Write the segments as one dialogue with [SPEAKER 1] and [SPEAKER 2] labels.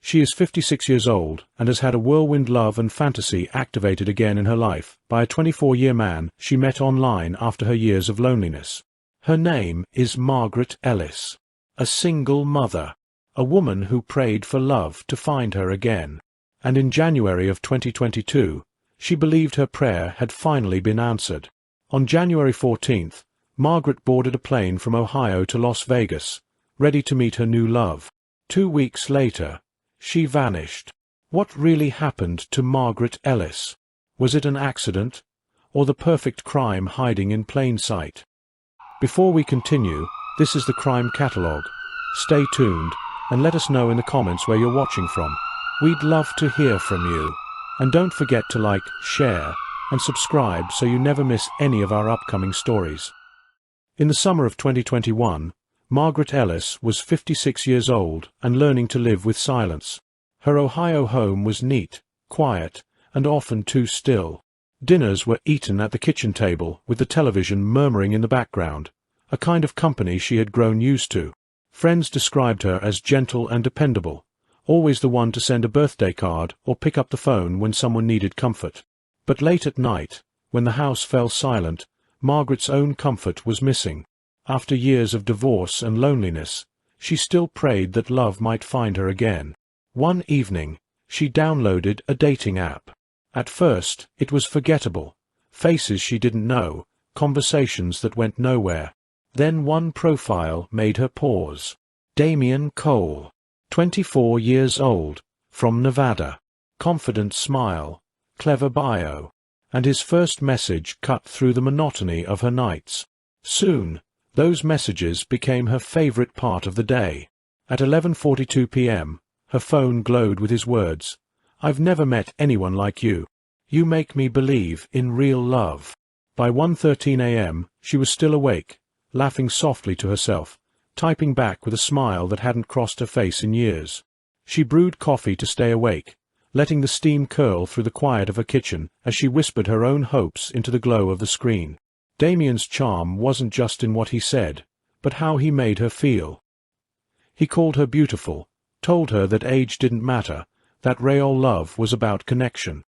[SPEAKER 1] She is 56 years old and has had a whirlwind love and fantasy activated again in her life by a 24-year man she met online after her years of loneliness. Her name is Margaret Ellis, a single mother, a woman who prayed for love to find her again. And in January of 2022, she believed her prayer had finally been answered. On January 14th, Margaret boarded a plane from Ohio to Las Vegas, ready to meet her new love. 2 weeks later, she vanished. What really happened to Margaret Ellis? Was it an accident, or the perfect crime hiding in plain sight? Before we continue, this is the Crime Catalogue. Stay tuned, and let us know in the comments where you're watching from. We'd love to hear from you. And don't forget to like, share, and subscribe so you never miss any of our upcoming stories. In the summer of 2021, Margaret Ellis was 56 years old and learning to live with silence. Her Ohio home was neat, quiet, and often too still. Dinners were eaten at the kitchen table with the television murmuring in the background, a kind of company she had grown used to. Friends described her as gentle and dependable, always the one to send a birthday card or pick up the phone when someone needed comfort. But late at night, when the house fell silent, Margaret's own comfort was missing. After years of divorce and loneliness, she still prayed that love might find her again. One evening, she downloaded a dating app. At first, it was forgettable. Faces she didn't know, conversations that went nowhere. Then one profile made her pause. Damian Cole, 24 years old, from Nevada. Confident smile, clever bio, and his first message cut through the monotony of her nights. Soon, those messages became her favorite part of the day. At 11:42 p.m., her phone glowed with his words, "I've never met anyone like you. You make me believe in real love." By 1:13 a.m., she was still awake, laughing softly to herself, typing back with a smile that hadn't crossed her face in years. She brewed coffee to stay awake, letting the steam curl through the quiet of her kitchen as she whispered her own hopes into the glow of the screen. Damian's charm wasn't just in what he said, but how he made her feel. He called her beautiful, told her that age didn't matter, that real love was about connection.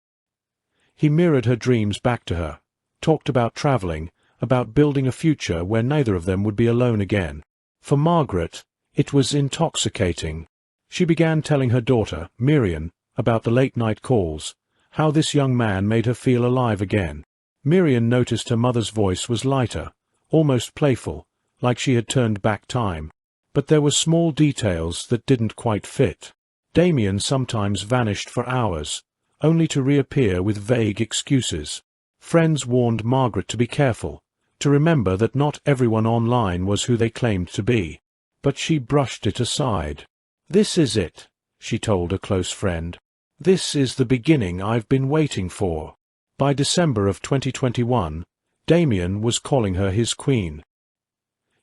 [SPEAKER 1] He mirrored her dreams back to her, talked about traveling, about building a future where neither of them would be alone again. For Margaret, it was intoxicating. She began telling her daughter, Miriam, about the late-night calls, how this young man made her feel alive again. Miriam noticed her mother's voice was lighter, almost playful, like she had turned back time. But there were small details that didn't quite fit. Damian sometimes vanished for hours, only to reappear with vague excuses. Friends warned Margaret to be careful, to remember that not everyone online was who they claimed to be. But she brushed it aside. "This is it," she told a close friend. "This is the beginning I've been waiting for." By December of 2021, Damian was calling her his queen.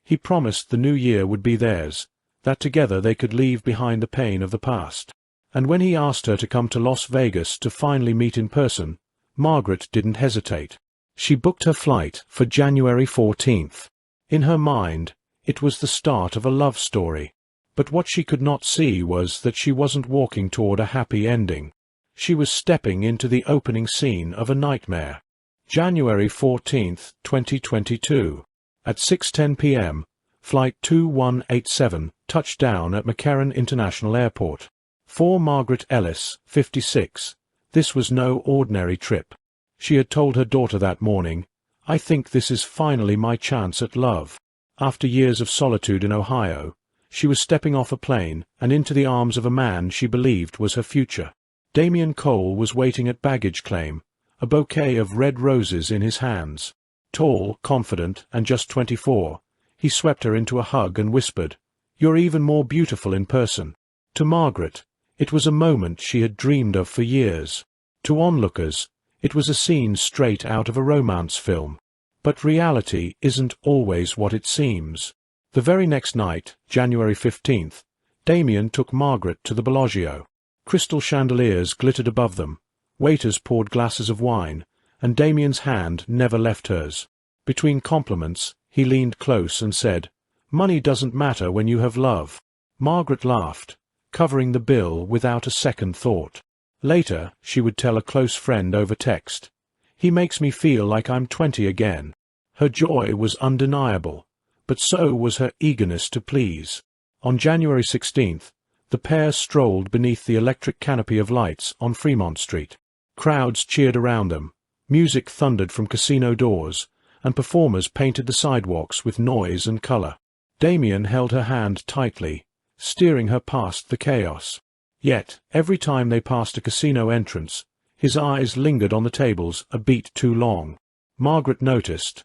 [SPEAKER 1] He promised the new year would be theirs, that together they could leave behind the pain of the past. And when he asked her to come to Las Vegas to finally meet in person, Margaret didn't hesitate. She booked her flight for January 14th. In her mind, it was the start of a love story. But what she could not see was that she wasn't walking toward a happy ending. She was stepping into the opening scene of a nightmare. January 14th, 2022. At 6:10 p.m., Flight 2187 touched down at McCarran International Airport. For Margaret Ellis, 56, this was no ordinary trip. She had told her daughter that morning, "I think this is finally my chance at love." After years of solitude in Ohio, she was stepping off a plane and into the arms of a man she believed was her future. Damian Cole was waiting at baggage claim, a bouquet of red roses in his hands. Tall, confident, and just 24, he swept her into a hug and whispered, "You're even more beautiful in person." To Margaret, it was a moment she had dreamed of for years. To onlookers, it was a scene straight out of a romance film. But reality isn't always what it seems. The very next night, January 15th, Damian took Margaret to the Bellagio. Crystal chandeliers glittered above them, waiters poured glasses of wine, and Damian's hand never left hers. Between compliments, he leaned close and said, "Money doesn't matter when you have love." Margaret laughed. covering the bill without a second thought. Later, she would tell a close friend over text, "He makes me feel like I'm 20 again." Her joy was undeniable, but so was her eagerness to please. On January 16th, the pair strolled beneath the electric canopy of lights on Fremont Street. Crowds cheered around them, music thundered from casino doors, and performers painted the sidewalks with noise and color. Damien held her hand tightly, steering her past the chaos. Yet, every time they passed a casino entrance, his eyes lingered on the tables a beat too long. Margaret noticed,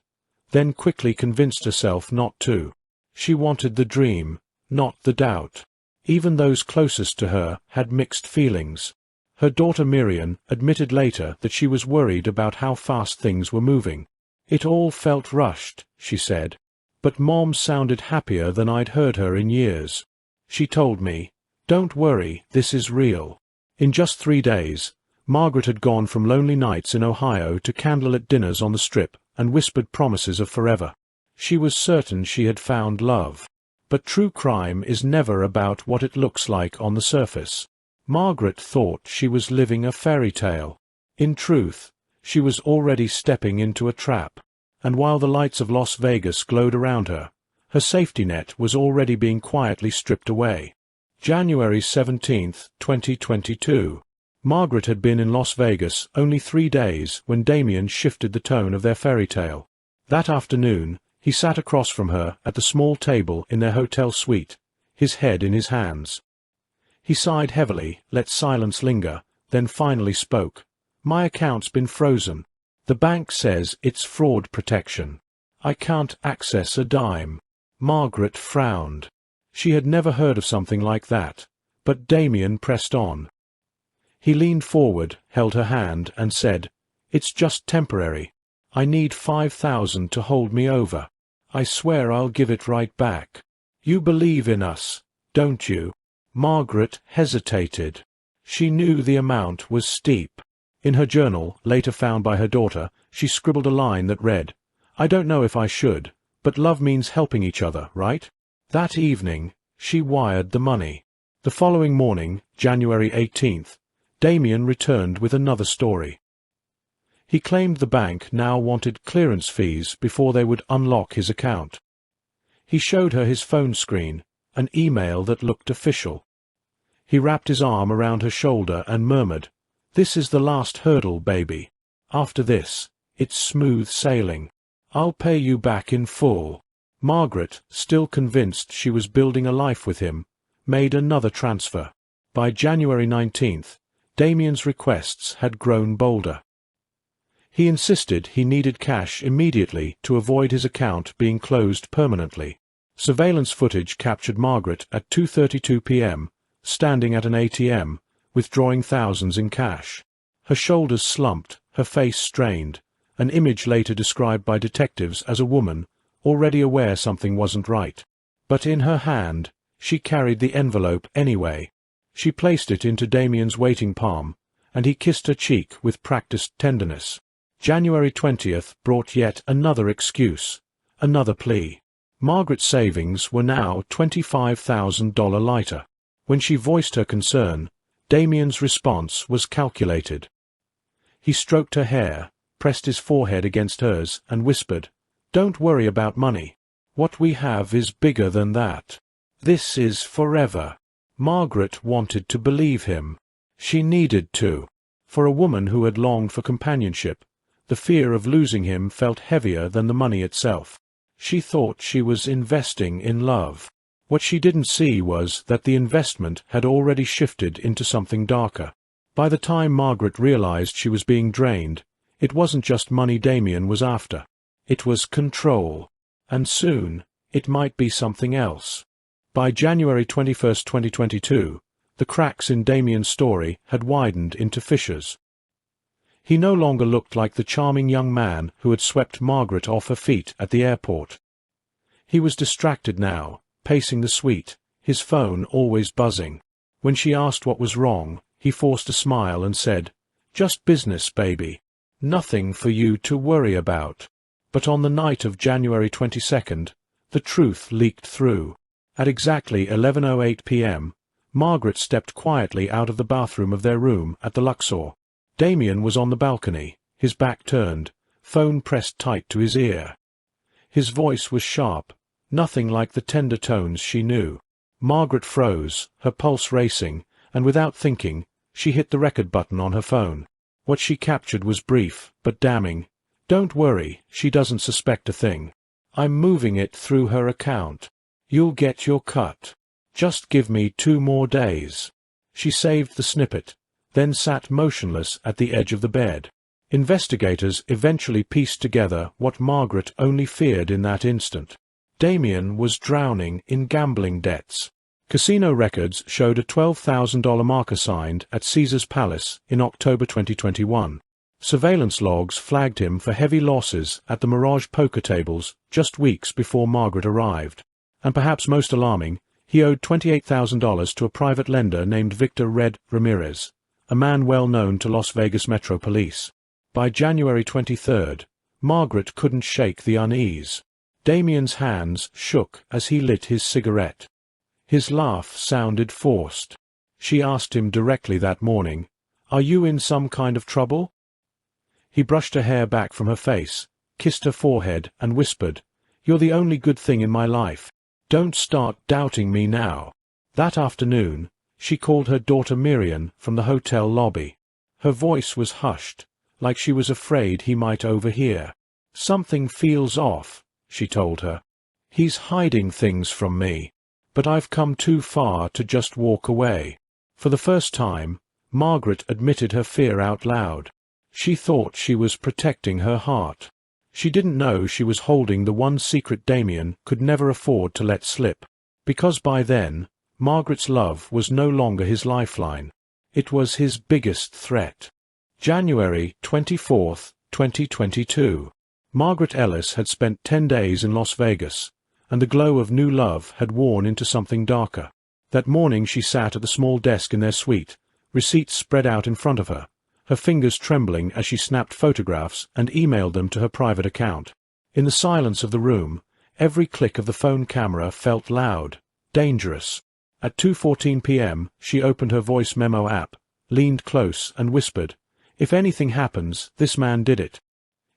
[SPEAKER 1] then quickly convinced herself not to. She wanted the dream, not the doubt. Even those closest to her had mixed feelings. Her daughter Miriam admitted later that she was worried about how fast things were moving. "It all felt rushed," she said. "But Mom sounded happier than I'd heard her in years. She told me, 'Don't worry, this is real.'" In just 3 days, Margaret had gone from lonely nights in Ohio to candlelit dinners on the Strip and whispered promises of forever. She was certain she had found love. But true crime is never about what it looks like on the surface. Margaret thought she was living a fairy tale. In truth, she was already stepping into a trap. And while the lights of Las Vegas glowed around her, her safety net was already being quietly stripped away. January 17th, 2022. Margaret had been in Las Vegas only 3 days when Damien shifted the tone of their fairy tale. That afternoon, he sat across from her at the small table in their hotel suite, his head in his hands. He sighed heavily, let silence linger, then finally spoke. "My account's been frozen. The bank says it's fraud protection. I can't access a dime." Margaret frowned. She had never heard of something like that, but Damien pressed on. He leaned forward, held her hand, and said, "It's just temporary. I need 5,000 to hold me over. I swear I'll give it right back. You believe in us, don't you?" Margaret hesitated. She knew the amount was steep. In her journal, later found by her daughter, she scribbled a line that read, "I don't know if I should, but love means helping each other, right?" That evening, she wired the money. The following morning, January 18th, Damien returned with another story. He claimed the bank now wanted clearance fees before they would unlock his account. He showed her his phone screen, an email that looked official. He wrapped his arm around her shoulder and murmured, "This is the last hurdle, baby. After this, it's smooth sailing. I'll pay you back in full." Margaret, still convinced she was building a life with him, made another transfer. By January 19th, Damien's requests had grown bolder. He insisted he needed cash immediately to avoid his account being closed permanently. Surveillance footage captured Margaret at 2:32 p.m., standing at an ATM, withdrawing thousands in cash. Her shoulders slumped, her face strained, an image later described by detectives as a woman, already aware something wasn't right. But in her hand, she carried the envelope anyway. She placed it into Damien's waiting palm, and he kissed her cheek with practiced tenderness. January 20th brought yet another excuse, another plea. Margaret's savings were now $25,000 lighter. When she voiced her concern, Damien's response was calculated. He stroked her hair, pressed his forehead against hers, and whispered, "Don't worry about money. What we have is bigger than that. This is forever." Margaret wanted to believe him. She needed to. For a woman who had longed for companionship, the fear of losing him felt heavier than the money itself. She thought she was investing in love. What she didn't see was that the investment had already shifted into something darker. By the time Margaret realized she was being drained, it wasn't just money Damien was after. It was control. And soon, it might be something else. By January 21st, 2022, the cracks in Damien's story had widened into fissures. He no longer looked like the charming young man who had swept Margaret off her feet at the airport. He was distracted now, pacing the suite, his phone always buzzing. When she asked what was wrong, he forced a smile and said, "Just business, baby. Nothing for you to worry about." But on the night of January 22nd, the truth leaked through. At exactly 11:08 p.m., Margaret stepped quietly out of the bathroom of their room at the Luxor. Damien was on the balcony, his back turned, phone pressed tight to his ear. His voice was sharp, nothing like the tender tones she knew. Margaret froze, her pulse racing, and without thinking, she hit the record button on her phone. What she captured was brief, but damning. "Don't worry, she doesn't suspect a thing. I'm moving it through her account. You'll get your cut. Just give me 2 more days." She saved the snippet, then sat motionless at the edge of the bed. Investigators eventually pieced together what Margaret only feared in that instant. Damien was drowning in gambling debts. Casino records showed a $12,000 marker signed at Caesar's Palace in October 2021. Surveillance logs flagged him for heavy losses at the Mirage poker tables just weeks before Margaret arrived. And perhaps most alarming, he owed $28,000 to a private lender named Victor "Red" Ramirez, a man well known to Las Vegas Metro Police. By January 23, Margaret couldn't shake the unease. Damien's hands shook as he lit his cigarette. His laugh sounded forced. She asked him directly that morning, "Are you in some kind of trouble?" He brushed her hair back from her face, kissed her forehead, and whispered, "You're the only good thing in my life. Don't start doubting me now." That afternoon, she called her daughter Miriam from the hotel lobby. Her voice was hushed, like she was afraid he might overhear. "Something feels off," she told her. "He's hiding things from me. But I've come too far to just walk away." For the first time, Margaret admitted her fear out loud. She thought she was protecting her heart. She didn't know she was holding the one secret Damien could never afford to let slip. Because by then, Margaret's love was no longer his lifeline. It was his biggest threat. January 24, 2022. Margaret Ellis had spent 10 days in Las Vegas, and the glow of new love had worn into something darker. That morning she sat at the small desk in their suite, receipts spread out in front of her, her fingers trembling as she snapped photographs and emailed them to her private account. In the silence of the room, every click of the phone camera felt loud, dangerous. At 2:14 p.m. she opened her voice memo app, leaned close and whispered, "If anything happens, this man did it.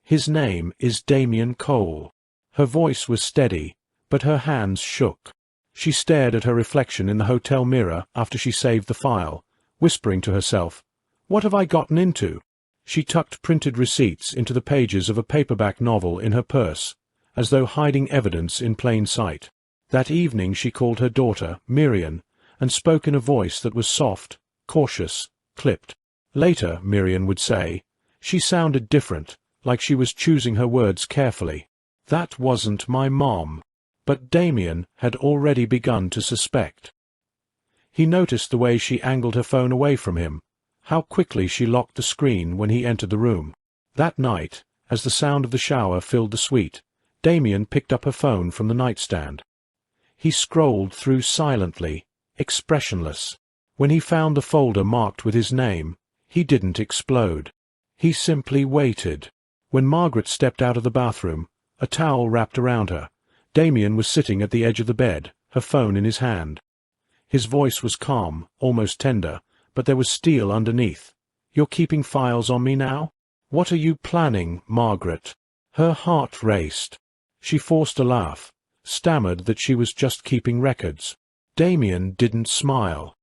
[SPEAKER 1] His name is Damien Cole." Her voice was steady, but her hands shook. She stared at her reflection in the hotel mirror after she saved the file, whispering to herself, "What have I gotten into?" She tucked printed receipts into the pages of a paperback novel in her purse, as though hiding evidence in plain sight. That evening she called her daughter, Miriam, and spoke in a voice that was soft, cautious, clipped. Later, Miriam would say, she sounded different, like she was choosing her words carefully. "That wasn't my mom." But Damien had already begun to suspect. He noticed the way she angled her phone away from him, how quickly she locked the screen when he entered the room. That night, as the sound of the shower filled the suite, Damien picked up her phone from the nightstand. He scrolled through silently, expressionless. When he found the folder marked with his name, he didn't explode. He simply waited. When Margaret stepped out of the bathroom, a towel wrapped around her, Damien was sitting at the edge of the bed, her phone in his hand. His voice was calm, almost tender, but there was steel underneath. "You're keeping files on me now? What are you planning, Margaret?" Her heart raced. She forced a laugh, stammered that she was just keeping records. Damien didn't smile.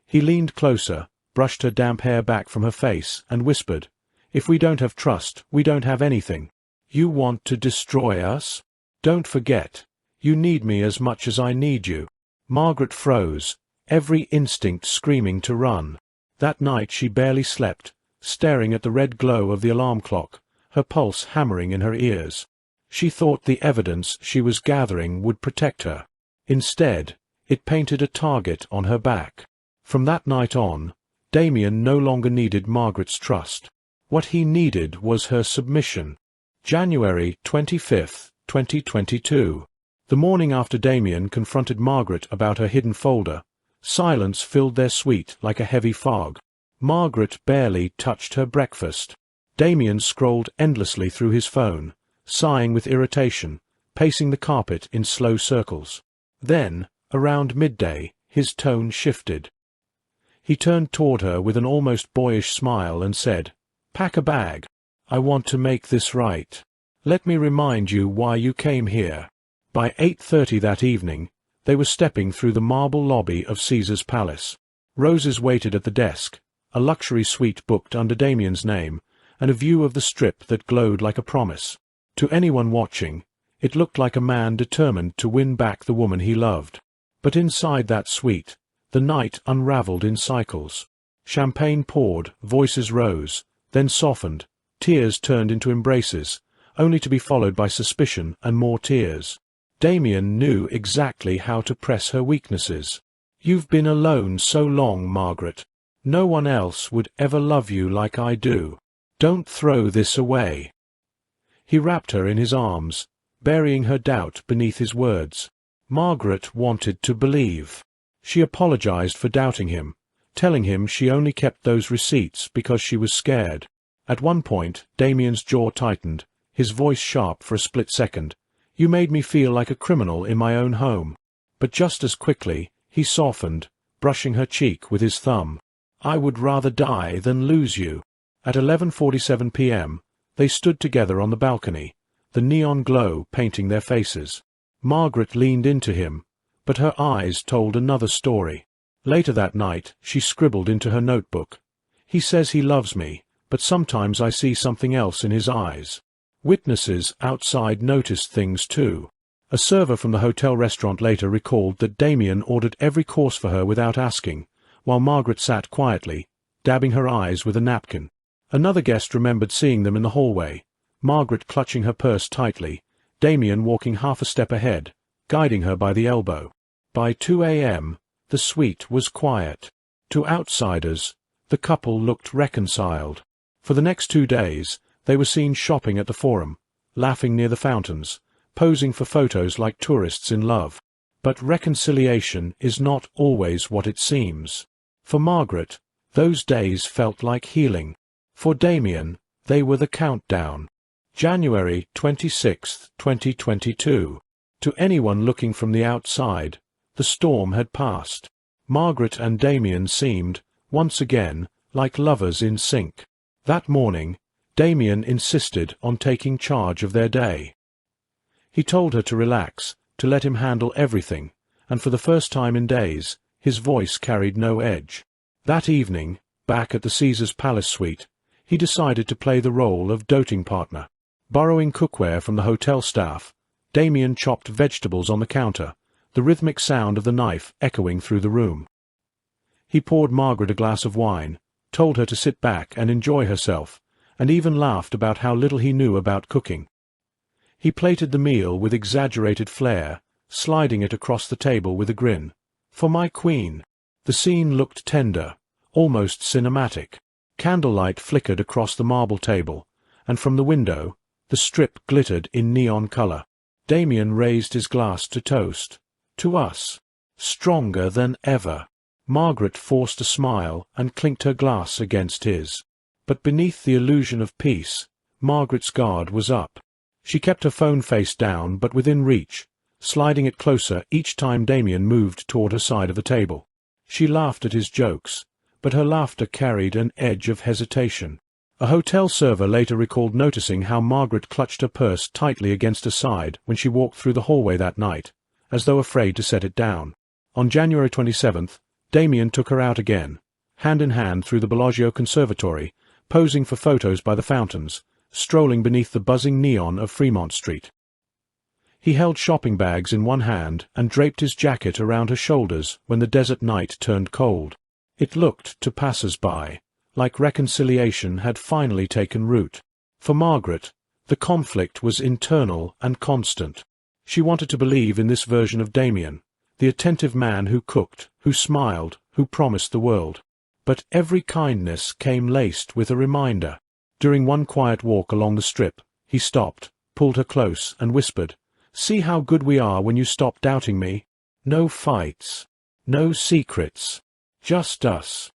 [SPEAKER 1] He leaned closer, brushed her damp hair back from her face, and whispered, "If we don't have trust, we don't have anything. You want to destroy us? Don't forget, you need me as much as I need you." Margaret froze, every instinct screaming to run. That night she barely slept, staring at the red glow of the alarm clock, her pulse hammering in her ears. She thought the evidence she was gathering would protect her. Instead, it painted a target on her back. From that night on, Damien no longer needed Margaret's trust. What he needed was her submission. January 25, 2022. The morning after Damien confronted Margaret about her hidden folder, silence filled their suite like a heavy fog. Margaret barely touched her breakfast. Damien scrolled endlessly through his phone, sighing with irritation, pacing the carpet in slow circles. Then, around midday, His tone shifted. He turned toward her with an almost boyish smile and said, "Pack a bag. I want to make this right. Let me remind you why you came here." By 8:30 that evening, they were stepping through the marble lobby of Caesar's palace. Roses waited at the desk, a luxury suite booked under Damien's name, and a view of the Strip that glowed like a promise. To anyone watching, it looked like a man determined to win back the woman he loved. But inside that suite, the night unraveled in cycles. Champagne poured, voices rose, then softened, tears turned into embraces, only to be followed by suspicion and more tears. Damien knew exactly how to press her weaknesses. "You've been alone so long, Margaret. No one else would ever love you like I do. Don't throw this away." He wrapped her in his arms, burying her doubt beneath his words. Margaret wanted to believe. She apologized for doubting him, telling him she only kept those receipts because she was scared. At one point, Damien's jaw tightened, his voice sharp for a split second. "You made me feel like a criminal in my own home." But just as quickly, he softened, brushing her cheek with his thumb. "I would rather die than lose you." At 11:47 p.m., they stood together on the balcony, the neon glow painting their faces. Margaret leaned into him, but her eyes told another story. Later that night, she scribbled into her notebook, "He says he loves me, but sometimes I see something else in his eyes." Witnesses outside noticed things too. A server from the hotel restaurant later recalled that Damien ordered every course for her without asking, while Margaret sat quietly, dabbing her eyes with a napkin. Another guest remembered seeing them in the hallway, Margaret clutching her purse tightly, Damien walking half a step ahead, guiding her by the elbow. By 2 a.m., the suite was quiet. To outsiders, the couple looked reconciled. For the next 2 days, they were seen shopping at the Forum, laughing near the fountains, posing for photos like tourists in love. But reconciliation is not always what it seems. For Margaret, those days felt like healing. For Damien, they were the countdown. January 26, 2022. To anyone looking from the outside, the storm had passed. Margaret and Damien seemed, once again, like lovers in sync. That morning, Damien insisted on taking charge of their day. He told her to relax, to let him handle everything, and for the first time in days, his voice carried no edge. That evening, back at the Caesar's Palace suite, he decided to play the role of doting partner. Borrowing cookware from the hotel staff, Damien chopped vegetables on the counter, the rhythmic sound of the knife echoing through the room. He poured Margaret a glass of wine, told her to sit back and enjoy herself, and even laughed about how little he knew about cooking. He plated the meal with exaggerated flair, sliding it across the table with a grin. "For my queen." The scene looked tender, almost cinematic. Candlelight flickered across the marble table, and from the window, the Strip glittered in neon color. Damien raised his glass to toast. "To us. Stronger than ever." Margaret forced a smile and clinked her glass against his. But beneath the illusion of peace, Margaret's guard was up. She kept her phone face down but within reach, sliding it closer each time Damien moved toward her side of the table. She laughed at his jokes, but her laughter carried an edge of hesitation. A hotel server later recalled noticing how Margaret clutched her purse tightly against her side when she walked through the hallway that night, as though afraid to set it down. On January 27th, Damien took her out again, hand in hand through the Bellagio Conservatory, posing for photos by the fountains, strolling beneath the buzzing neon of Fremont Street. He held shopping bags in one hand and draped his jacket around her shoulders when the desert night turned cold. It looked, to passers-by, like reconciliation had finally taken root. For Margaret, the conflict was internal and constant. She wanted to believe in this version of Damien, the attentive man who cooked, who smiled, who promised the world. But every kindness came laced with a reminder. During one quiet walk along the Strip, he stopped, pulled her close, and whispered, "See how good we are when you stop doubting me? No fights. No secrets. Just us."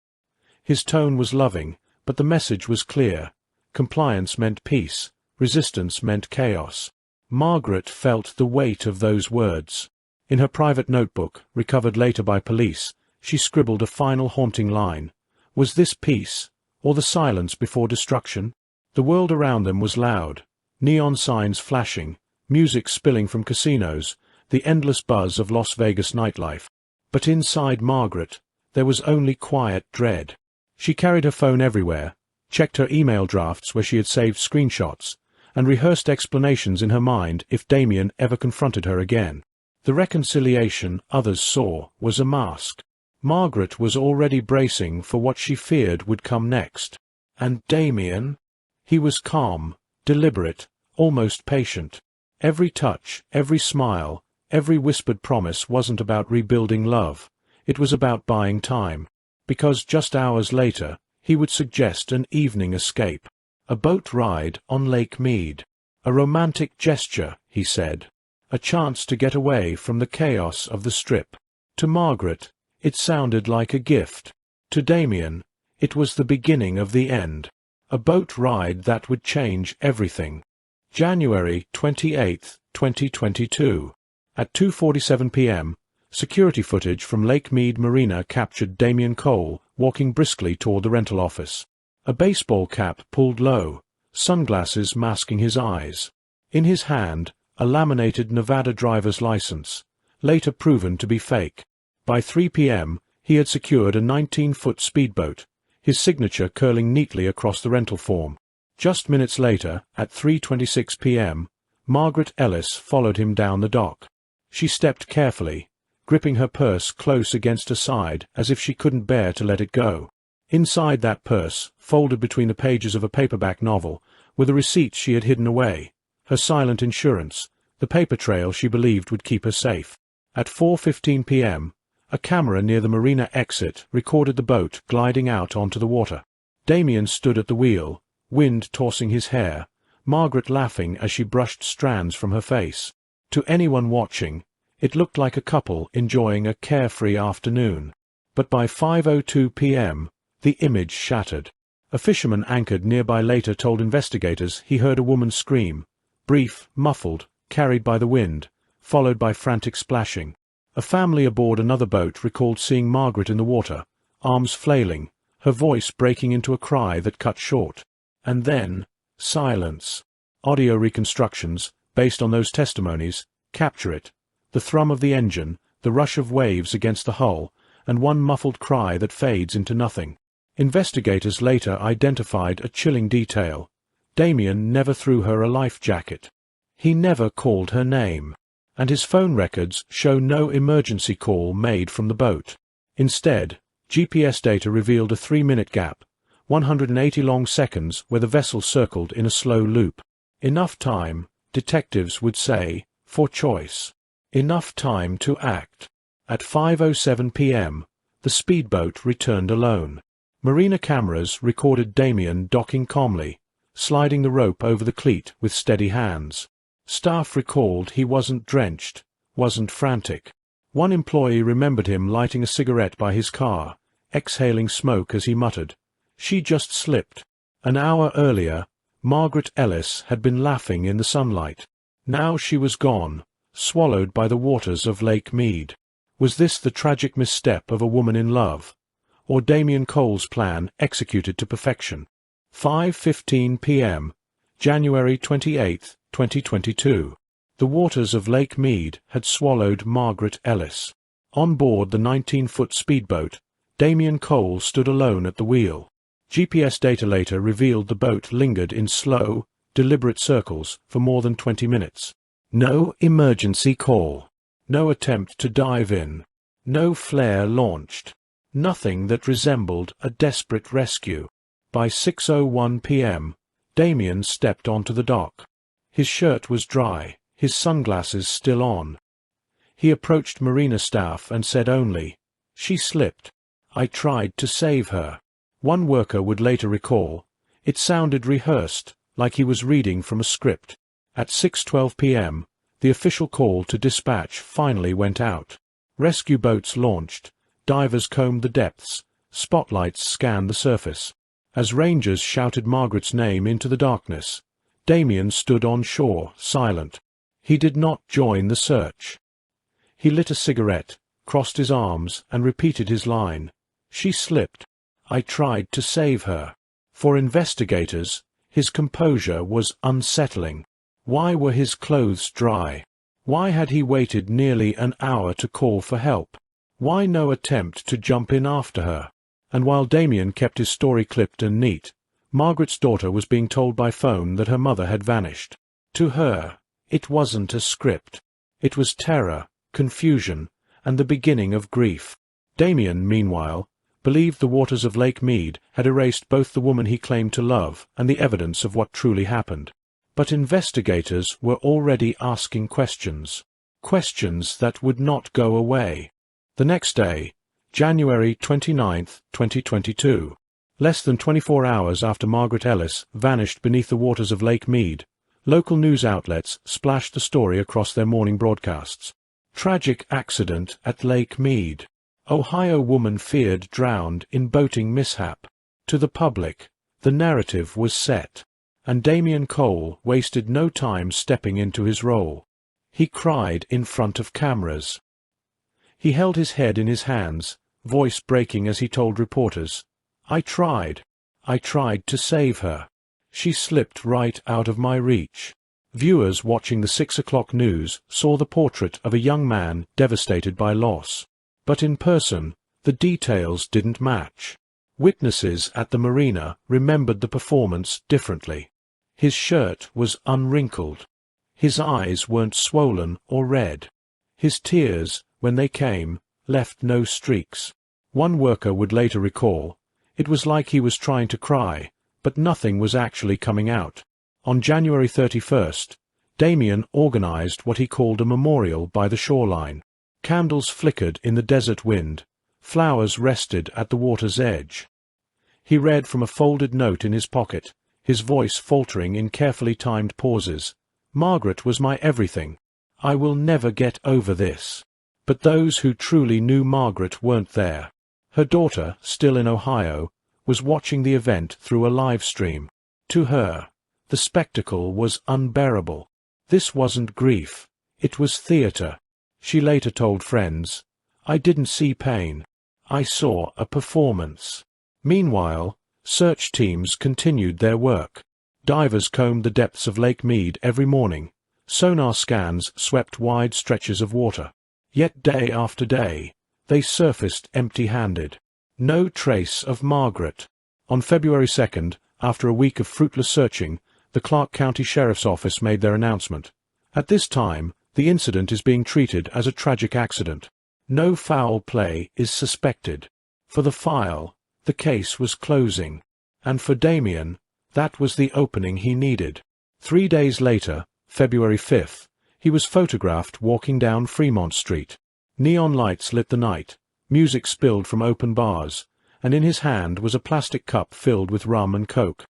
[SPEAKER 1] His tone was loving, but the message was clear. Compliance meant peace, resistance meant chaos. Margaret felt the weight of those words. In her private notebook, recovered later by police, she scribbled a final haunting line. Was this peace, or the silence before destruction? The world around them was loud. Neon signs flashing, music spilling from casinos, the endless buzz of Las Vegas nightlife. But inside Margaret, there was only quiet dread. She carried her phone everywhere, checked her email drafts where she had saved screenshots, and rehearsed explanations in her mind if Damien ever confronted her again. The reconciliation others saw was a mask. Margaret was already bracing for what she feared would come next. And Damien? He was calm, deliberate, almost patient. Every touch, every smile, every whispered promise wasn't about rebuilding love. It was about buying time. Because just hours later, he would suggest an evening escape. A boat ride on Lake Mead. A romantic gesture, he said. A chance to get away from the chaos of the Strip. To Margaret, it sounded like a gift. To Damien, it was the beginning of the end. A boat ride that would change everything. January 28, 2022. At 2:47 p.m., security footage from Lake Mead Marina captured Damien Cole walking briskly toward the rental office. A baseball cap pulled low, sunglasses masking his eyes. In his hand, a laminated Nevada driver's license, later proven to be fake. By 3 p.m., he had secured a 19-foot speedboat, his signature curling neatly across the rental form. Just minutes later, at 3:26 p.m., Margaret Ellis followed him down the dock. She stepped carefully, gripping her purse close against her side as if she couldn't bear to let it go. Inside that purse, folded between the pages of a paperback novel, were the receipts she had hidden away, her silent insurance, the paper trail she believed would keep her safe. At 4:15 p.m., a camera near the marina exit recorded the boat gliding out onto the water. Damien stood at the wheel, wind tossing his hair, Margaret laughing as she brushed strands from her face. To anyone watching, it looked like a couple enjoying a carefree afternoon. But by 5:02 p.m., the image shattered. A fisherman anchored nearby later told investigators he heard a woman scream, brief, muffled, carried by the wind, followed by frantic splashing. A family aboard another boat recalled seeing Margaret in the water, arms flailing, her voice breaking into a cry that cut short. And then, silence. Audio reconstructions, based on those testimonies, capture it. The thrum of the engine, the rush of waves against the hull, and one muffled cry that fades into nothing. Investigators later identified a chilling detail. Damien never threw her a life jacket. He never called her name. And his phone records show no emergency call made from the boat. Instead, GPS data revealed a 3-minute gap, 180 long seconds where the vessel circled in a slow loop. Enough time, detectives would say, for choice. Enough time to act. At 5:07 p.m., the speedboat returned alone. Marina cameras recorded Damien docking calmly, sliding the rope over the cleat with steady hands. Staff recalled he wasn't drenched, wasn't frantic. One employee remembered him lighting a cigarette by his car, exhaling smoke as he muttered, "She just slipped." An hour earlier, Margaret Ellis had been laughing in the sunlight. Now she was gone, swallowed by the waters of Lake Mead. Was this the tragic misstep of a woman in love, or Damien Cole's plan executed to perfection? 5:15 p.m., January 28, 2022. The waters of Lake Mead had swallowed Margaret Ellis. On board the 19-foot speedboat, Damien Cole stood alone at the wheel. GPS data later revealed the boat lingered in slow, deliberate circles for more than 20 minutes. No emergency call. No attempt to dive in. No flare launched. Nothing that resembled a desperate rescue. By 6:01 p.m., Damien stepped onto the dock. His shirt was dry, his sunglasses still on. He approached marina staff and said only, "She slipped. I tried to save her." One worker would later recall, it sounded rehearsed, like he was reading from a script. At 6:12 p.m., the official call to dispatch finally went out. Rescue boats launched, divers combed the depths, spotlights scanned the surface. As rangers shouted Margaret's name into the darkness, Damien stood on shore, silent. He did not join the search. He lit a cigarette, crossed his arms, and repeated his line. She slipped. I tried to save her. For investigators, his composure was unsettling. Why were his clothes dry? Why had he waited nearly an hour to call for help? Why no attempt to jump in after her? And while Damien kept his story clipped and neat, Margaret's daughter was being told by phone that her mother had vanished. To her, it wasn't a script. It was terror, confusion, and the beginning of grief. Damien, meanwhile, believed the waters of Lake Mead had erased both the woman he claimed to love and the evidence of what truly happened. But investigators were already asking questions. Questions that would not go away. The next day, January 29th, 2022, less than 24 hours after Margaret Ellis vanished beneath the waters of Lake Mead, local news outlets splashed the story across their morning broadcasts. Tragic accident at Lake Mead. Ohio woman feared drowned in boating mishap. To the public, the narrative was set, and Damien Cole wasted no time stepping into his role. He cried in front of cameras. He held his head in his hands, voice breaking as he told reporters, I tried to save her. She slipped right out of my reach." Viewers watching the 6 o'clock news saw the portrait of a young man devastated by loss. But in person, the details didn't match. Witnesses at the marina remembered the performance differently. His shirt was unwrinkled. His eyes weren't swollen or red. His tears, when they came, left no streaks. One worker would later recall, "It was like he was trying to cry, but nothing was actually coming out." On January 31st, Damien organized what he called a memorial by the shoreline. Candles flickered in the desert wind. Flowers rested at the water's edge. He read from a folded note in his pocket, his voice faltering in carefully timed pauses. "Margaret was my everything. I will never get over this." But those who truly knew Margaret weren't there. Her daughter, still in Ohio, was watching the event through a live stream. To her, the spectacle was unbearable. This wasn't grief. It was theater. She later told friends, "I didn't see pain. I saw a performance." Meanwhile, search teams continued their work. Divers combed the depths of Lake Mead every morning. Sonar scans swept wide stretches of water. Yet day after day, they surfaced empty-handed. No trace of Margaret. On February 2nd, after a week of fruitless searching, the Clark County Sheriff's Office made their announcement. At this time, the incident is being treated as a tragic accident. No foul play is suspected. For the file, the case was closing. And for Damien, that was the opening he needed. 3 days later, February 5th, he was photographed walking down Fremont Street. Neon lights lit the night, music spilled from open bars, and in his hand was a plastic cup filled with rum and coke.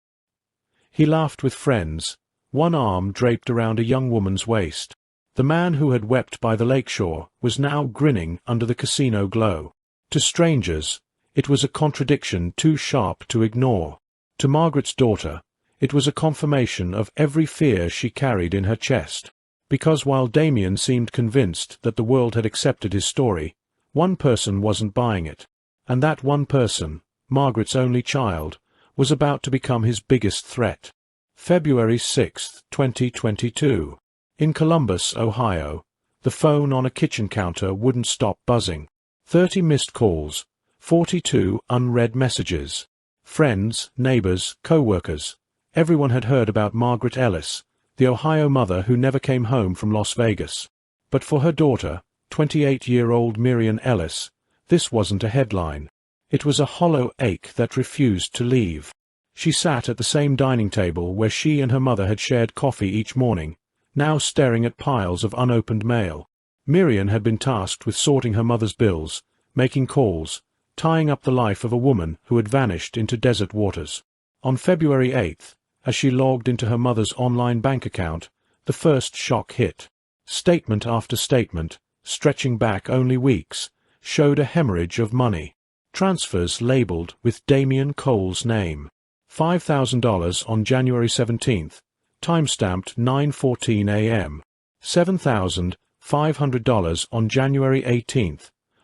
[SPEAKER 1] He laughed with friends, one arm draped around a young woman's waist. The man who had wept by the lakeshore was now grinning under the casino glow. To strangers, it was a contradiction too sharp to ignore. To Margaret's daughter, it was a confirmation of every fear she carried in her chest. Because while Damien seemed convinced that the world had accepted his story, one person wasn't buying it. And that one person, Margaret's only child, was about to become his biggest threat. February 6, 2022. In Columbus, Ohio, the phone on a kitchen counter wouldn't stop buzzing. 30 missed calls, 42 unread messages. Friends, neighbors, co-workers. Everyone had heard about Margaret Ellis, the Ohio mother who never came home from Las Vegas. But for her daughter, 28-year-old Miriam Ellis, this wasn't a headline. It was a hollow ache that refused to leave. She sat at the same dining table where she and her mother had shared coffee each morning, now staring at piles of unopened mail. Miriam had been tasked with sorting her mother's bills, making calls, tying up the life of a woman who had vanished into desert waters. On February 8th, as she logged into her mother's online bank account, the first shock hit. Statement after statement, stretching back only weeks, showed a hemorrhage of money. Transfers labeled with Damien Cole's name. $5,000 on January 17th, time-stamped 9:14 a.m. $7,000 $500 on January 18,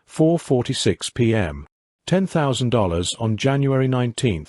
[SPEAKER 1] 4:46 p.m. $10,000 on January 19,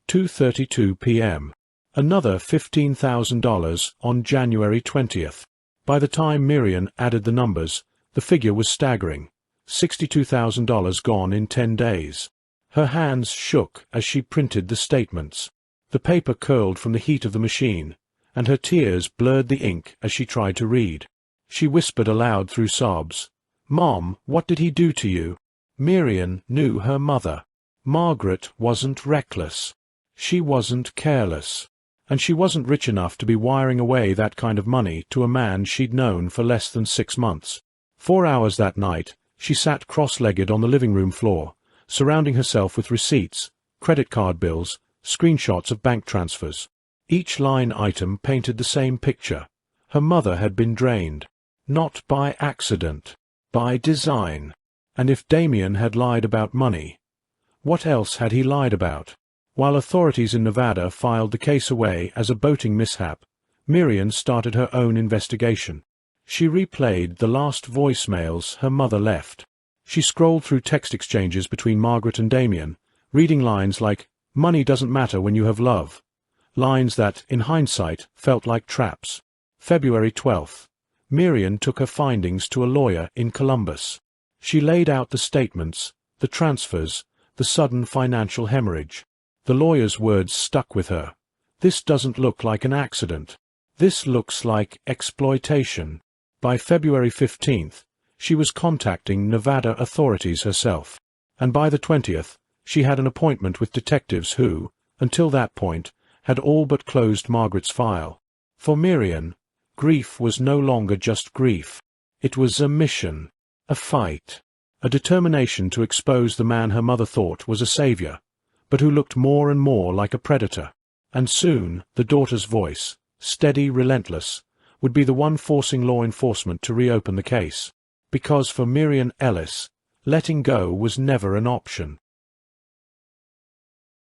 [SPEAKER 1] 2:32 p.m. Another $15,000 on January 20th. By the time Miriam added the numbers, the figure was staggering. $62,000 gone in 10 days. Her hands shook as she printed the statements. The paper curled from the heat of the machine, and her tears blurred the ink as she tried to read. She whispered aloud through sobs, "Mom, what did he do to you?" Miriam knew her mother. Margaret wasn't reckless. She wasn't careless. And she wasn't rich enough to be wiring away that kind of money to a man she'd known for less than 6 months. 4 hours that night, she sat cross-legged on the living room floor, surrounding herself with receipts, credit card bills, screenshots of bank transfers. Each line item painted the same picture. Her mother had been drained. Not by accident. By design. And if Damien had lied about money, what else had he lied about? While authorities in Nevada filed the case away as a boating mishap, Miriam started her own investigation. She replayed the last voicemails her mother left. She scrolled through text exchanges between Margaret and Damien, reading lines like, "Money doesn't matter when you have love." Lines that, in hindsight, felt like traps. February 12th. Miriam took her findings to a lawyer in Columbus. She laid out the statements, the transfers, the sudden financial hemorrhage. The lawyer's words stuck with her. "This doesn't look like an accident. This looks like exploitation." By February 15th, she was contacting Nevada authorities herself. And by the 20th, she had an appointment with detectives who, until that point, had all but closed Margaret's file. For Miriam, grief was no longer just grief. It was a mission, a fight, a determination to expose the man her mother thought was a savior, but who looked more and more like a predator. And soon, the daughter's voice, steady, relentless, would be the one forcing law enforcement to reopen the case. Because for Miriam Ellis, letting go was never an option.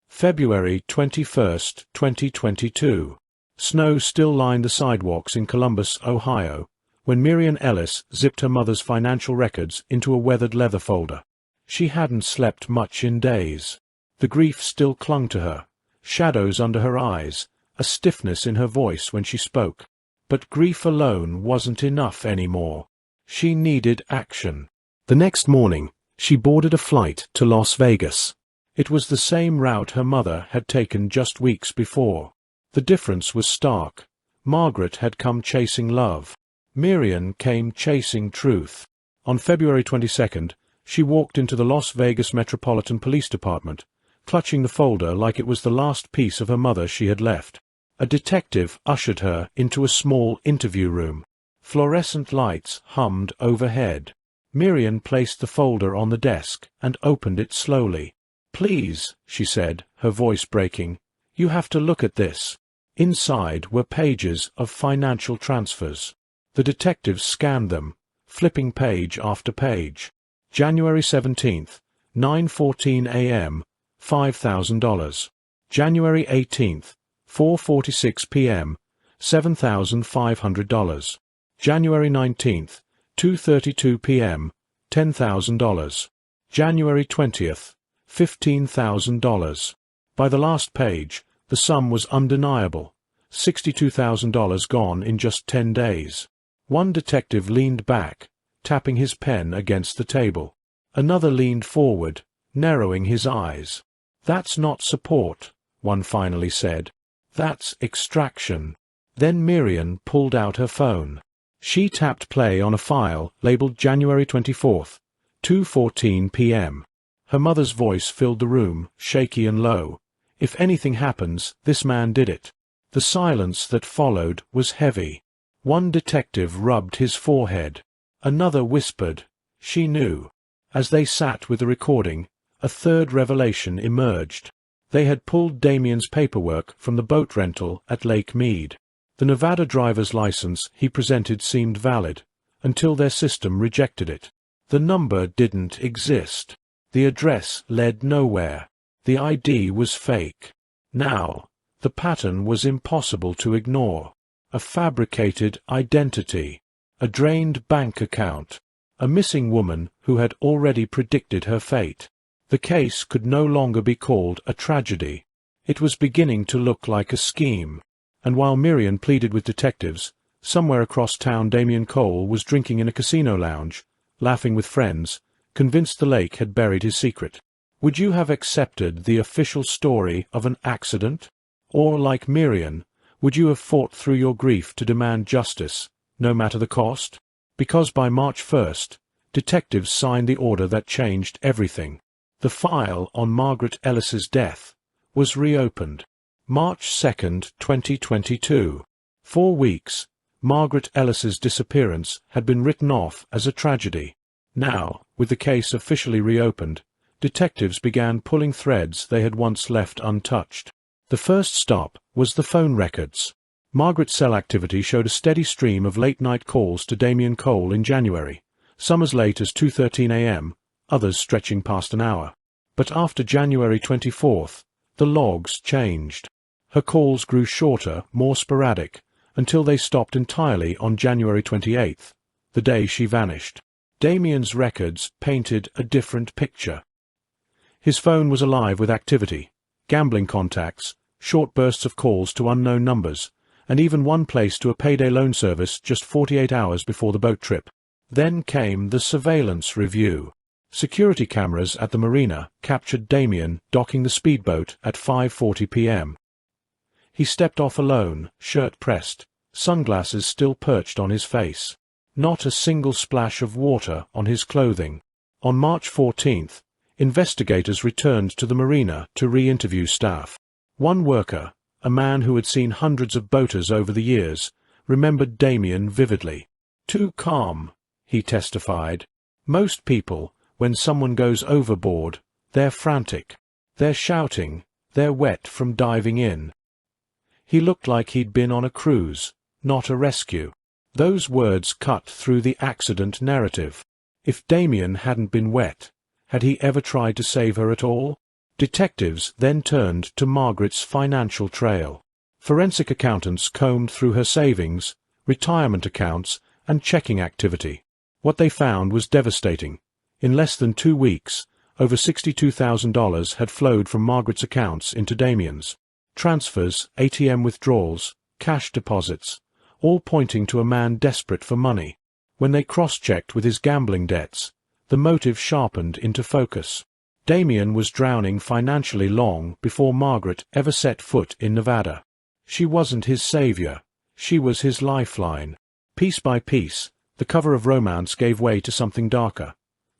[SPEAKER 1] February 21, 2022. Snow still lined the sidewalks in Columbus, Ohio, when Miriam Ellis zipped her mother's financial records into a weathered leather folder. She hadn't slept much in days. The grief still clung to her, shadows under her eyes, a stiffness in her voice when she spoke. But grief alone wasn't enough anymore. She needed action. The next morning, she boarded a flight to Las Vegas. It was the same route her mother had taken just weeks before. The difference was stark. Margaret had come chasing love. Miriam came chasing truth. On February 22nd, she walked into the Las Vegas Metropolitan Police Department, clutching the folder like it was the last piece of her mother she had left. A detective ushered her into a small interview room. Fluorescent lights hummed overhead. Miriam placed the folder on the desk and opened it slowly. "Please," she said, her voice breaking, "you have to look at this." Inside were pages of financial transfers. The detective scanned them, flipping page after page. January 17th, 9:14 a.m., $5,000. January 18th, 4:46 p.m., $7,500. January 19th, 2:32 p.m., $10,000. January 20th, $15,000. By the last page, the sum was undeniable. $62,000 gone in just 10 days. One detective leaned back, tapping his pen against the table. Another leaned forward, narrowing his eyes. "That's not support," one finally said. "That's extraction." Then Miriam pulled out her phone. She tapped play on a file labeled January 24th, 2:14 p.m. Her mother's voice filled the room, shaky and low. "If anything happens, this man did it." The silence that followed was heavy. One detective rubbed his forehead. Another whispered. She knew. As they sat with the recording, a third revelation emerged. They had pulled Damien's paperwork from the boat rental at Lake Mead. The Nevada driver's license he presented seemed valid, until their system rejected it. The number didn't exist. The address led nowhere. The ID was fake. Now, the pattern was impossible to ignore. A fabricated identity. a drained bank account, a missing woman who had already predicted her fate. The case could no longer be called a tragedy. It was beginning to look like a scheme. And while Miriam pleaded with detectives, somewhere across town Damien Cole was drinking in a casino lounge, laughing with friends, convinced the lake had buried his secret. Would you have accepted the official story of an accident? Or, like Miriam, would you have fought through your grief to demand justice, no matter the cost? Because by March 1st, detectives signed the order that changed everything. The file on Margaret Ellis's death was reopened. March 2nd, 2022. 4 weeks, Margaret Ellis's disappearance had been written off as a tragedy. Now, with the case officially reopened, detectives began pulling threads they had once left untouched. The first stop was the phone records. Margaret's cell activity showed a steady stream of late-night calls to Damien Cole in January, some as late as 2:13 a.m., others stretching past an hour. But after January 24th, the logs changed. Her calls grew shorter, more sporadic, until they stopped entirely on January 28th, the day she vanished. Damien's records painted a different picture. His phone was alive with activity, gambling contacts, short bursts of calls to unknown numbers, and even one placed to a payday loan service just 48 hours before the boat trip. Then came the surveillance review. Security cameras at the marina captured Damien docking the speedboat at 5:40 p.m. He stepped off alone, shirt pressed, sunglasses still perched on his face. Not a single splash of water on his clothing. On March 14th, investigators returned to the marina to re-interview staff. One worker, a man who had seen hundreds of boaters over the years, remembered Damien vividly. "Too calm," he testified. "Most people, when someone goes overboard, they're frantic. They're shouting, they're wet from diving in." He looked like he'd been on a cruise, not a rescue. Those words cut through the accident narrative. If Damien hadn't been wet, had he ever tried to save her at all? Detectives then turned to Margaret's financial trail. Forensic accountants combed through her savings, retirement accounts, and checking activity. What they found was devastating. In less than 2 weeks, over $62,000 had flowed from Margaret's accounts into Damien's. Transfers, ATM withdrawals, cash deposits, all pointing to a man desperate for money. When they cross-checked with his gambling debts, the motive sharpened into focus. Damien was drowning financially long before Margaret ever set foot in Nevada. She wasn't his savior. She was his lifeline. Piece by piece, the cover of romance gave way to something darker.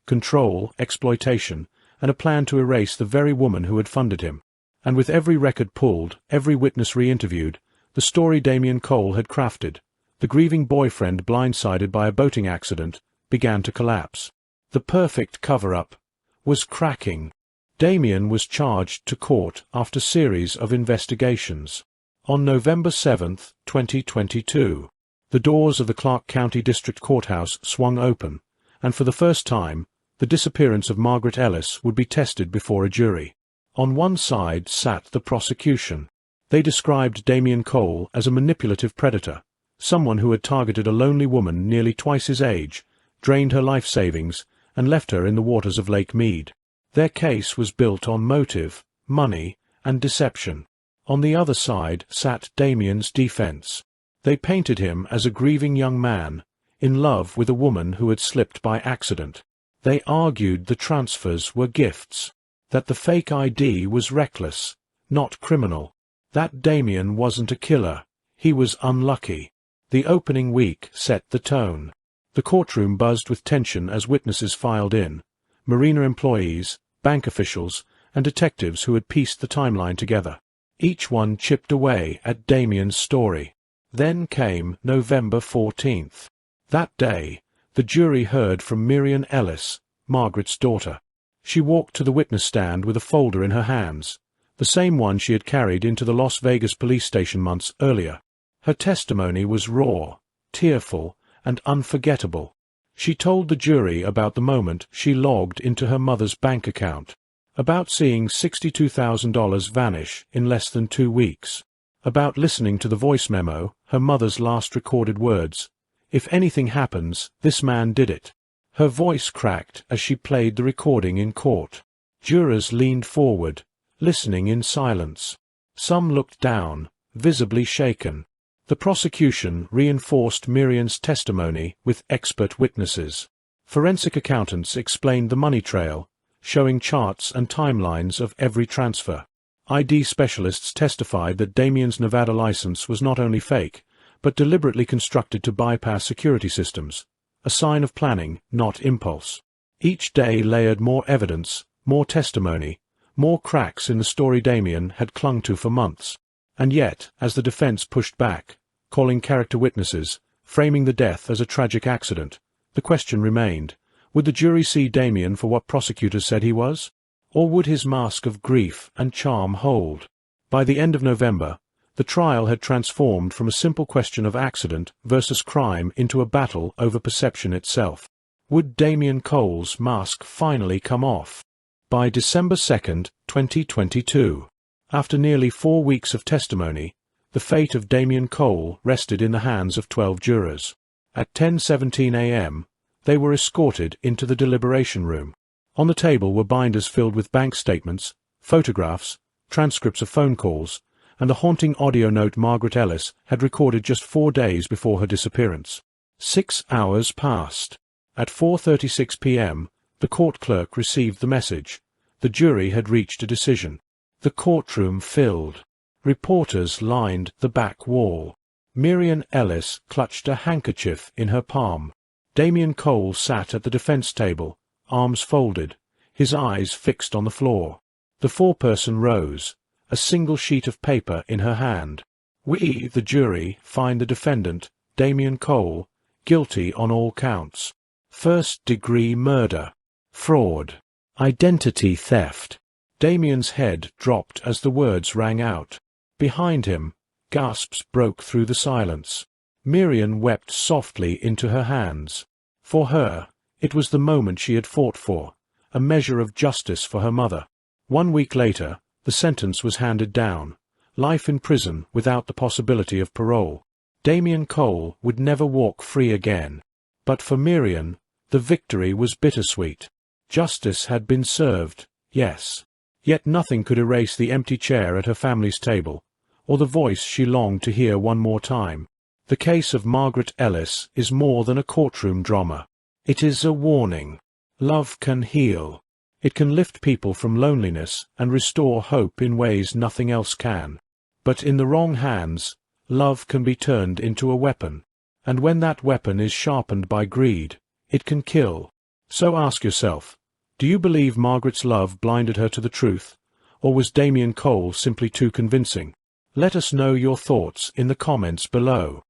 [SPEAKER 1] Control, exploitation, and a plan to erase the very woman who had funded him. And with every record pulled, every witness re-interviewed, the story Damien Cole had crafted, the grieving boyfriend blindsided by a boating accident, began to collapse. The perfect cover-up was cracking. Damien was charged to court after series of investigations. On November 7, 2022, the doors of the Clark County District Courthouse swung open, and for the first time, the disappearance of Margaret Ellis would be tested before a jury. On one side sat the prosecution. They described Damien Cole as a manipulative predator, someone who had targeted a lonely woman nearly twice his age, drained her life savings, and left her in the waters of Lake Mead. Their case was built on motive, money, and deception. On the other side sat Damien's defense. They painted him as a grieving young man, in love with a woman who had slipped by accident. They argued the transfers were gifts, that the fake ID was reckless, not criminal, that Damien wasn't a killer, he was unlucky. The opening week set the tone. The courtroom buzzed with tension as witnesses filed in, marina employees, bank officials, and detectives who had pieced the timeline together. Each one chipped away at Damien's story. Then came November 14th. That day, the jury heard from Miriam Ellis, Margaret's daughter. She walked to the witness stand with a folder in her hands, the same one she had carried into the Las Vegas police station months earlier. Her testimony was raw, tearful, and unforgettable. She told the jury about the moment she logged into her mother's bank account, about seeing $62,000 vanish in less than 2 weeks, about listening to the voice memo, her mother's last recorded words, If anything happens, this man did it." Her voice cracked as she played the recording in court. Jurors leaned forward, listening in silence. Some looked down, visibly shaken. The prosecution reinforced Miriam's testimony with expert witnesses. Forensic accountants explained the money trail, showing charts and timelines of every transfer. ID specialists testified that Damien's Nevada license was not only fake, but deliberately constructed to bypass security systems, a sign of planning, not impulse. Each day layered more evidence, more testimony, more cracks in the story Damien had clung to for months. And yet, as the defense pushed back, calling character witnesses, framing the death as a tragic accident, the question remained: would the jury see Damien for what prosecutors said he was? Or would his mask of grief and charm hold? By the end of November, the trial had transformed from a simple question of accident versus crime into a battle over perception itself. Would Damien Cole's mask finally come off? By December 2, 2022, after nearly 4 weeks of testimony, the fate of Damien Cole rested in the hands of 12 jurors. At 10:17 a.m., they were escorted into the deliberation room. On the table were binders filled with bank statements, photographs, transcripts of phone calls, and the haunting audio note Margaret Ellis had recorded just 4 days before her disappearance. 6 hours passed. At 4:36 p.m., the court clerk received the message. The jury had reached a decision. The courtroom filled. Reporters lined the back wall. Miriam Ellis clutched a handkerchief in her palm. Damien Cole sat at the defense table, arms folded, his eyes fixed on the floor. The foreperson rose, a single sheet of paper in her hand. "We, the jury, find the defendant, Damien Cole, guilty on all counts. First-degree murder, fraud, identity theft." Damien's head dropped as the words rang out. Behind him, gasps broke through the silence. Miriam wept softly into her hands. For her, it was the moment she had fought for, a measure of justice for her mother. 1 week later, the sentence was handed down: life in prison without the possibility of parole. Damien Cole would never walk free again. But for Miriam, the victory was bittersweet. Justice had been served, yes. Yet nothing could erase the empty chair at her family's table, or the voice she longed to hear one more time. The case of Margaret Ellis is more than a courtroom drama. It is a warning. Love can heal. It can lift people from loneliness and restore hope in ways nothing else can. But in the wrong hands, love can be turned into a weapon. And when that weapon is sharpened by greed, it can kill. So ask yourself, do you believe Margaret's love blinded her to the truth, or was Damien Cole simply too convincing? Let us know your thoughts in the comments below.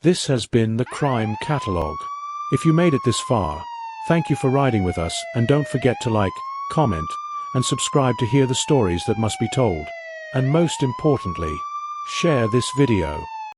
[SPEAKER 1] This has been the Crime Catalogue. If you made it this far, thank you for riding with us, and don't forget to like, comment, and subscribe to hear the stories that must be told. And most importantly, share this video.